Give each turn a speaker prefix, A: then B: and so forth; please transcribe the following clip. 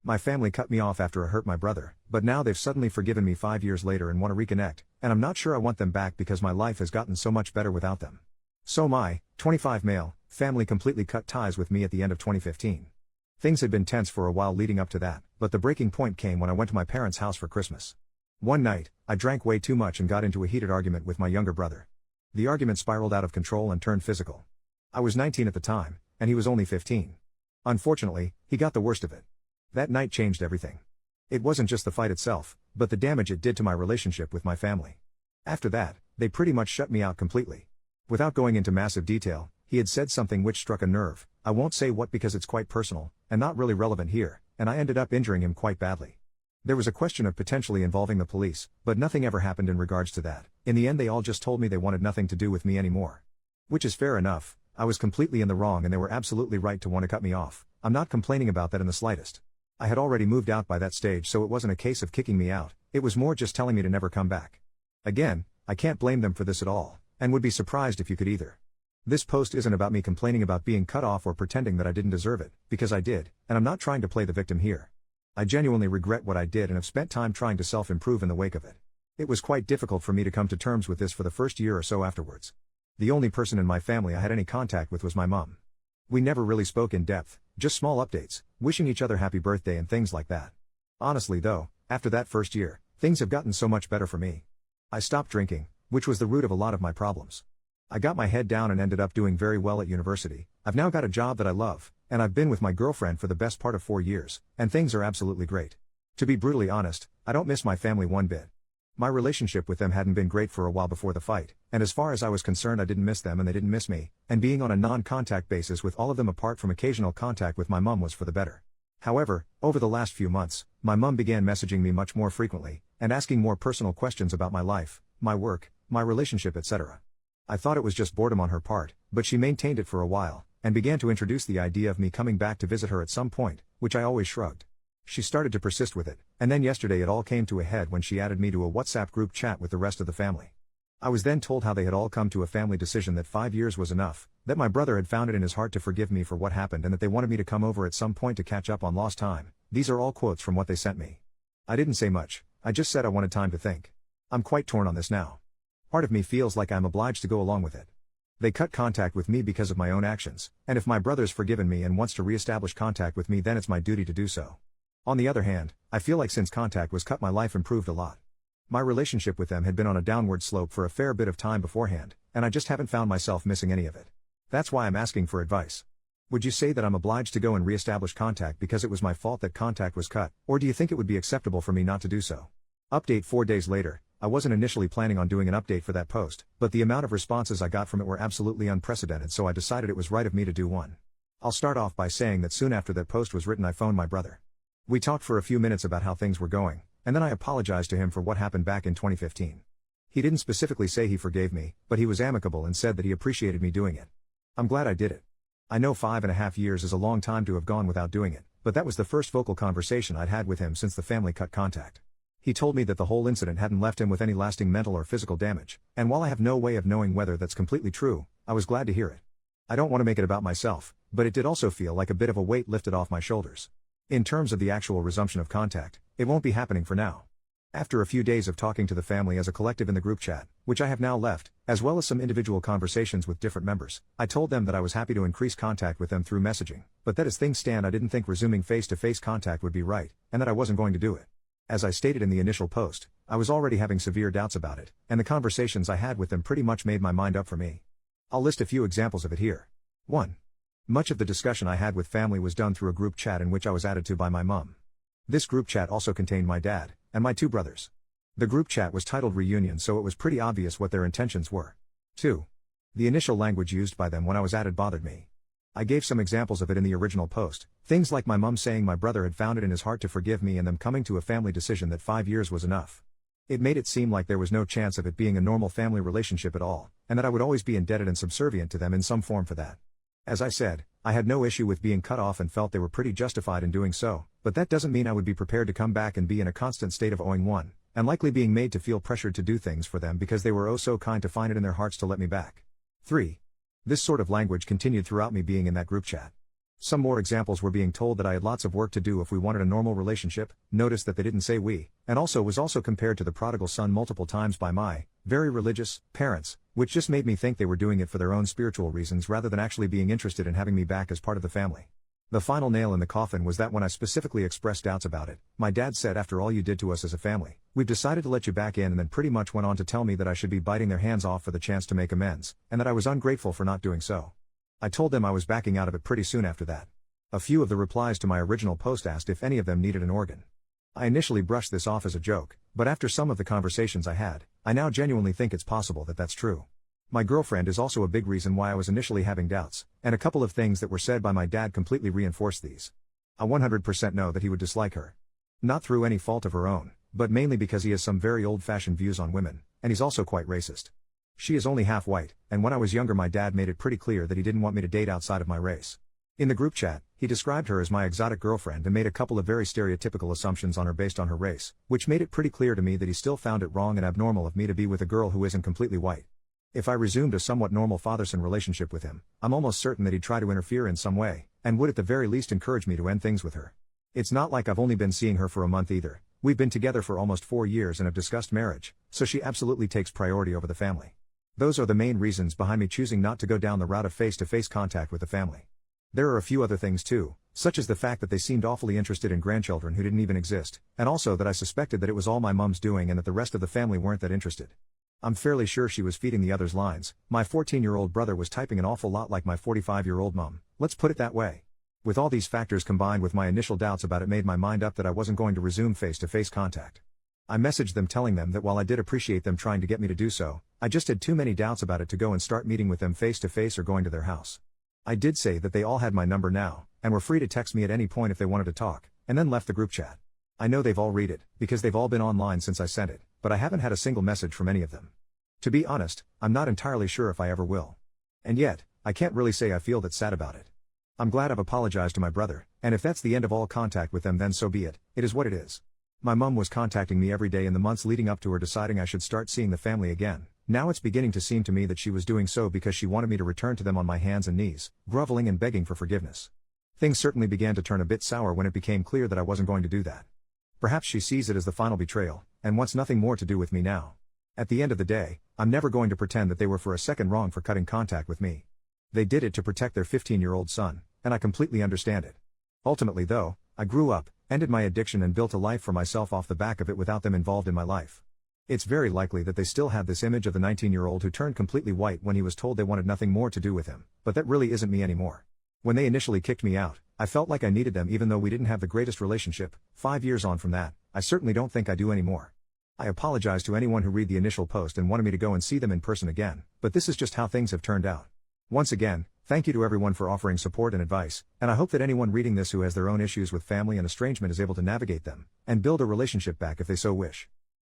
A: My family cut me off after I hurt my brother, but now they've suddenly forgiven me 5 years later and want to reconnect, and I'm not sure I want them back because my life has gotten so much better without them. So my 25 male family completely cut ties with me at the end of 2015. Things had been tense for a while leading up to that, but the breaking point came when I went to my parents' house for Christmas. One night, I drank way too much and got into a heated argument with my younger brother. The argument spiraled out of control and turned physical. I was 19 at the time, and he was only 15. Unfortunately, he got the worst of it. That night changed everything. It wasn't just the fight itself, but the damage it did to my relationship with my family. After that, they pretty much shut me out completely. Without going into massive detail, he had said something which struck a nerve. I won't say what because it's quite personal, and not really relevant here, and I ended up injuring him quite badly. There was a question of potentially involving the police, but nothing ever happened in regards to that. In the end they all just told me they wanted nothing to do with me anymore. Which is fair enough. I was completely in the wrong and they were absolutely right to want to cut me off. I'm not complaining about that in the slightest. I had already moved out by that stage, so it wasn't a case of kicking me out, it was more just telling me to never come back. Again, I can't blame them for this at all, and would be surprised if you could either. This post isn't about me complaining about being cut off or pretending that I didn't deserve it, because I did, and I'm not trying to play the victim here. I genuinely regret what I did and have spent time trying to self-improve in the wake of it. It was quite difficult for me to come to terms with this for the first year or so afterwards. The only person in my family I had any contact with was my mom. We never really spoke in depth, just small updates, wishing each other happy birthday and things like that. Honestly though, after that first year, things have gotten so much better for me. I stopped drinking, which was the root of a lot of my problems. I got my head down and ended up doing very well at university. I've now got a job that I love, and I've been with my girlfriend for the best part of 4 years, and things are absolutely great. To be brutally honest, I don't miss my family one bit. My relationship with them hadn't been great for a while before the fight, and as far as I was concerned I didn't miss them and they didn't miss me, and being on a non-contact basis with all of them apart from occasional contact with my mom was for the better. However, over the last few months, my mom began messaging me much more frequently, and asking more personal questions about my life, my work, my relationship, etc. I thought it was just boredom on her part, but she maintained it for a while, and began to introduce the idea of me coming back to visit her at some point, which I always shrugged. She started to persist with it, and then yesterday it all came to a head when she added me to a WhatsApp group chat with the rest of the family. I was then told how they had all come to a family decision that 5 years was enough, that my brother had found it in his heart to forgive me for what happened and that they wanted me to come over at some point to catch up on lost time. These are all quotes from what they sent me. I didn't say much, I just said I wanted time to think. I'm quite torn on this now. Part of me feels like I'm obliged to go along with it. They cut contact with me because of my own actions, and if my brother's forgiven me and wants to re-establish contact with me then it's my duty to do so. On the other hand, I feel like since contact was cut my life improved a lot. My relationship with them had been on a downward slope for a fair bit of time beforehand, and I just haven't found myself missing any of it. That's why I'm asking for advice. Would you say that I'm obliged to go and re-establish contact because it was my fault that contact was cut, or do you think it would be acceptable for me not to do so? Update 4 days later. I wasn't initially planning on doing an update for that post, but the amount of responses I got from it were absolutely unprecedented, so I decided it was right of me to do one. I'll start off by saying that soon after that post was written I phoned my brother. We talked for a few minutes about how things were going, and then I apologized to him for what happened back in 2015. He didn't specifically say he forgave me, but he was amicable and said that he appreciated me doing it. I'm glad I did it. I know 5.5 years is a long time to have gone without doing it, but that was the first vocal conversation I'd had with him since the family cut contact. He told me that the whole incident hadn't left him with any lasting mental or physical damage, and while I have no way of knowing whether that's completely true, I was glad to hear it. I don't want to make it about myself, but it did also feel like a bit of a weight lifted off my shoulders. In terms of the actual resumption of contact, it won't be happening for now. After a few days of talking to the family as a collective in the group chat, which I have now left, as well as some individual conversations with different members, I told them that I was happy to increase contact with them through messaging, but that as things stand I didn't think resuming face-to-face contact would be right, and that I wasn't going to do it. As I stated in the initial post, I was already having severe doubts about it, and the conversations I had with them pretty much made my mind up for me. I'll list a few examples of it here. 1. Much of the discussion I had with family was done through a group chat in which I was added to by my mom. This group chat also contained my dad, and my 2 brothers. The group chat was titled Reunion, so it was pretty obvious what their intentions were. 2. The initial language used by them when I was added bothered me. I gave some examples of it in the original post, things like my mum saying my brother had found it in his heart to forgive me and them coming to a family decision that 5 years was enough. It made it seem like there was no chance of it being a normal family relationship at all, and that I would always be indebted and subservient to them in some form for that. As I said, I had no issue with being cut off and felt they were pretty justified in doing so, but that doesn't mean I would be prepared to come back and be in a constant state of owing one, and likely being made to feel pressured to do things for them because they were oh so kind to find it in their hearts to let me back. 3. This sort of language continued throughout me being in that group chat. Some more examples were being told that I had lots of work to do if we wanted a normal relationship, noticed that they didn't say we, and also was compared to the prodigal son multiple times by my, very religious, parents, which just made me think they were doing it for their own spiritual reasons rather than actually being interested in having me back as part of the family. The final nail in the coffin was that when I specifically expressed doubts about it, my dad said, after all you did to us as a family, we've decided to let you back in, and then pretty much went on to tell me that I should be biting their hands off for the chance to make amends, and that I was ungrateful for not doing so. I told them I was backing out of it pretty soon after that. A few of the replies to my original post asked if any of them needed an organ. I initially brushed this off as a joke, but after some of the conversations I had, I now genuinely think it's possible that that's true. My girlfriend is also a big reason why I was initially having doubts, and a couple of things that were said by my dad completely reinforced these. I 100% know that he would dislike her. Not through any fault of her own, but mainly because he has some very old-fashioned views on women, and he's also quite racist. She is only half white, and when I was younger my dad made it pretty clear that he didn't want me to date outside of my race. In the group chat, he described her as my exotic girlfriend and made a couple of very stereotypical assumptions on her based on her race, which made it pretty clear to me that he still found it wrong and abnormal of me to be with a girl who isn't completely white. If I resumed a somewhat normal father-son relationship with him, I'm almost certain that he'd try to interfere in some way, and would at the very least encourage me to end things with her. It's not like I've only been seeing her for a month either. We've been together for almost 4 years and have discussed marriage, so she absolutely takes priority over the family. Those are the main reasons behind me choosing not to go down the route of face-to-face contact with the family. There are a few other things too, such as the fact that they seemed awfully interested in grandchildren who didn't even exist, and also that I suspected that it was all my mom's doing and that the rest of the family weren't that interested. I'm fairly sure she was feeding the others lines. My 14-year-old brother was typing an awful lot like my 45-year-old mom, let's put it that way. With all these factors combined with my initial doubts about it made my mind up that I wasn't going to resume face-to-face contact. I messaged them telling them that while I did appreciate them trying to get me to do so, I just had too many doubts about it to go and start meeting with them face-to-face or going to their house. I did say that they all had my number now, and were free to text me at any point if they wanted to talk, and then left the group chat. I know they've all read it, because they've all been online since I sent it, but I haven't had a single message from any of them. To be honest, I'm not entirely sure if I ever will. And yet, I can't really say I feel that sad about it. I'm glad I've apologized to my brother, and if that's the end of all contact with them then so be it, it is what it is. My mum was contacting me every day in the months leading up to her deciding I should start seeing the family again. Now it's beginning to seem to me that she was doing so because she wanted me to return to them on my hands and knees, groveling and begging for forgiveness. Things certainly began to turn a bit sour when it became clear that I wasn't going to do that. Perhaps she sees it as the final betrayal, and wants nothing more to do with me now. At the end of the day, I'm never going to pretend that they were for a second wrong for cutting contact with me. They did it to protect their 15-year-old son, and I completely understand it. Ultimately though, I grew up, ended my addiction and built a life for myself off the back of it without them involved in my life. It's very likely that they still have this image of the 19-year-old who turned completely white when he was told they wanted nothing more to do with him, but that really isn't me anymore. When they initially kicked me out, I felt like I needed them even though we didn't have the greatest relationship. 5 years on from that, I certainly don't think I do anymore. I apologize to anyone who read the initial post and wanted me to go and see them in person again, but this is just how things have turned out. Once again, thank you to everyone for offering support and advice, and I hope that anyone reading this who has their own issues with family and estrangement is able to navigate them, and build a relationship back if they so wish.